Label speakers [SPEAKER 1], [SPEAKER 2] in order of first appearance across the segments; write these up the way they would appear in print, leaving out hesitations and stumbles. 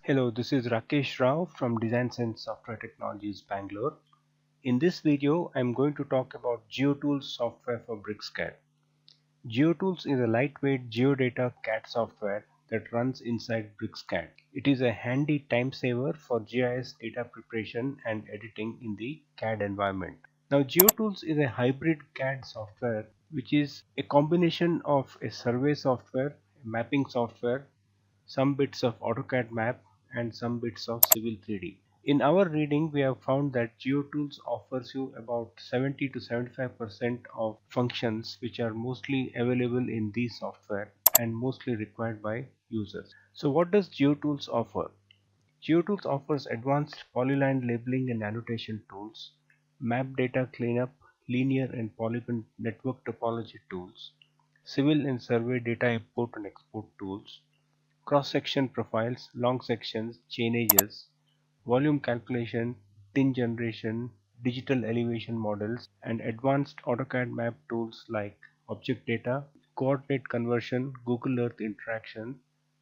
[SPEAKER 1] Hello, this is Rakesh Rao from DesignSense Software Technologies, Bangalore. In this video, I am going to talk about GeoTools software for BricsCAD. GeoTools is a lightweight geodata CAD software that runs inside BricsCAD. It is a handy time saver for GIS data preparation and editing in the CAD environment. Now, GeoTools is a hybrid CAD software which is a combination of a survey software, a mapping software, some bits of AutoCAD map, and some bits of Civil 3D. In our reading, we have found that GeoTools offers you about 70 to 75% of functions which are mostly available in these software and mostly required by users. So what does GeoTools offer? GeoTools offers advanced polyline labeling and annotation tools, map data cleanup, linear and polygon network topology tools, civil and survey data import and export tools, cross-section profiles, long sections, chain edges, volume calculation, tin generation, digital elevation models, and advanced AutoCAD map tools like object data, coordinate conversion, Google Earth interaction,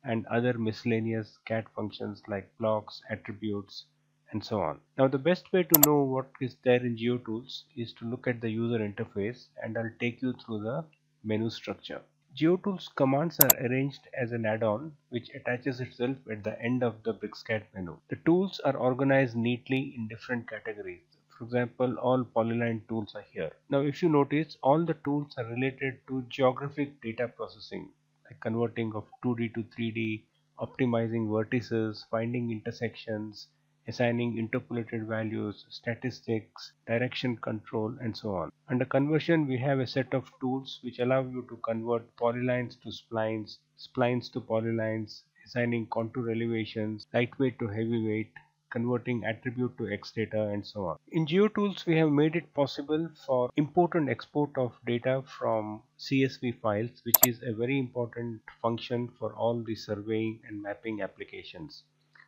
[SPEAKER 1] and other miscellaneous CAD functions like blocks, attributes, and so on. Now, the best way to know what is there in GeoTools is to look at the user interface, and I'll take you through the menu structure. GeoTools commands are arranged as an add-on which attaches itself at the end of the BricsCAD menu. The tools are organized neatly in different categories. For example, all polyline tools are here. Now if you notice, all the tools are related to geographic data processing, like converting of 2D to 3D, optimizing vertices, finding intersections, assigning interpolated values, statistics, direction control, and so on. Under conversion, we have a set of tools which allow you to convert polylines to splines, splines to polylines, assigning contour elevations, lightweight to heavyweight, converting attribute to X data, and so on. In GeoTools, we have made it possible for import and export of data from CSV files, which is a very important function for all the surveying and mapping applications.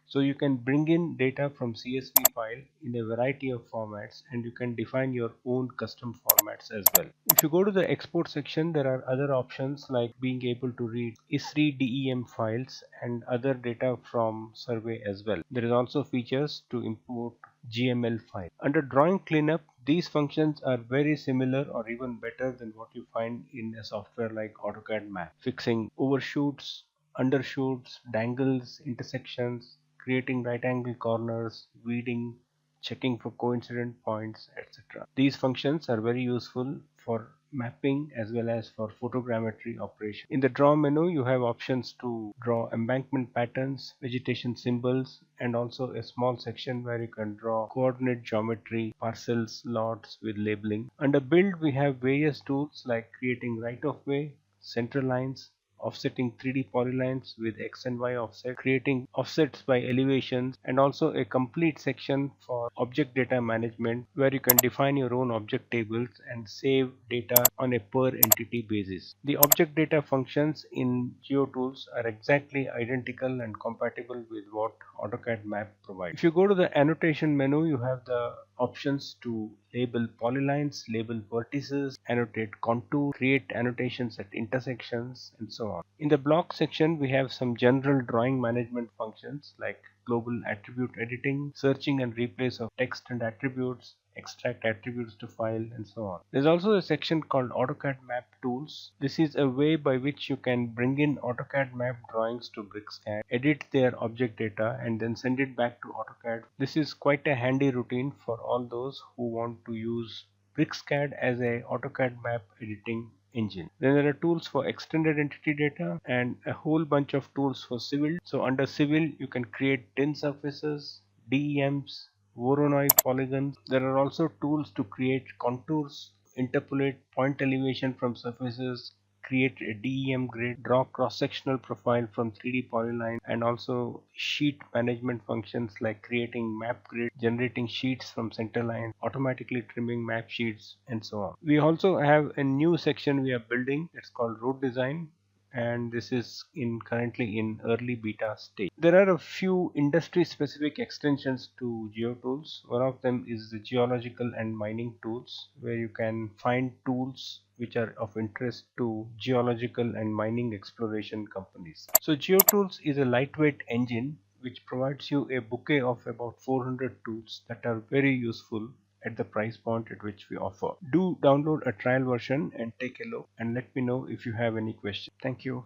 [SPEAKER 1] So you can bring in data from CSV file in a variety of formats, and you can define your own custom formats as well. If you go to the export section, there are other options like being able to read ISRI DEM files and other data from survey as well. There is also features to import GML file. Under drawing cleanup, these functions are very similar or even better than what you find in a software like AutoCAD Map. Fixing overshoots, undershoots, dangles, intersections, creating right angle corners, weeding, checking for coincident points, etc. These functions are very useful for mapping as well as for photogrammetry operation. In the draw menu, you have options to draw embankment patterns, vegetation symbols, and also a small section where you can draw coordinate geometry, parcels, lots with labeling. Under build, we have various tools like creating right of way, center lines, offsetting 3D polylines with X and Y offset, creating offsets by elevations, and also a complete section for object data management where you can define your own object tables and save data on a per entity basis. The object data functions in GeoTools are exactly identical and compatible with what AutoCAD Map provides. If you go to the annotation menu, you have the options to label polylines, label vertices, annotate contour, create annotations at intersections, and so on. In the block section, we have some general drawing management functions like global attribute editing, searching and replace of text and attributes, extract attributes to file, and so on. There's also a section called AutoCAD Map Tools. This is a way by which you can bring in AutoCAD map drawings to BricsCAD, edit their object data, and then send it back to AutoCAD. This is quite a handy routine for all those who want to use BricsCAD as a AutoCAD map editing engine. Then there are tools for extended entity data and a whole bunch of tools for civil. So under civil, you can create tin surfaces, DEMs, Voronoi polygons. There are also tools to create contours, interpolate point elevation from surfaces, create a DEM grid, draw cross-sectional profile from 3D polyline, and also sheet management functions like creating map grid, generating sheets from center line, automatically trimming map sheets, and so on. We also have a new section we are building. It's called road design, and this is currently in early beta stage. There are a few industry specific extensions to GeoTools. One of them is the geological and mining tools, where you can find tools which are of interest to geological and mining exploration companies. So GeoTools is a lightweight engine which provides you a bouquet of about 400 tools that are very useful at the price point at which we offer. Do download a trial version and take a look and let me know if you have any questions. Thank you.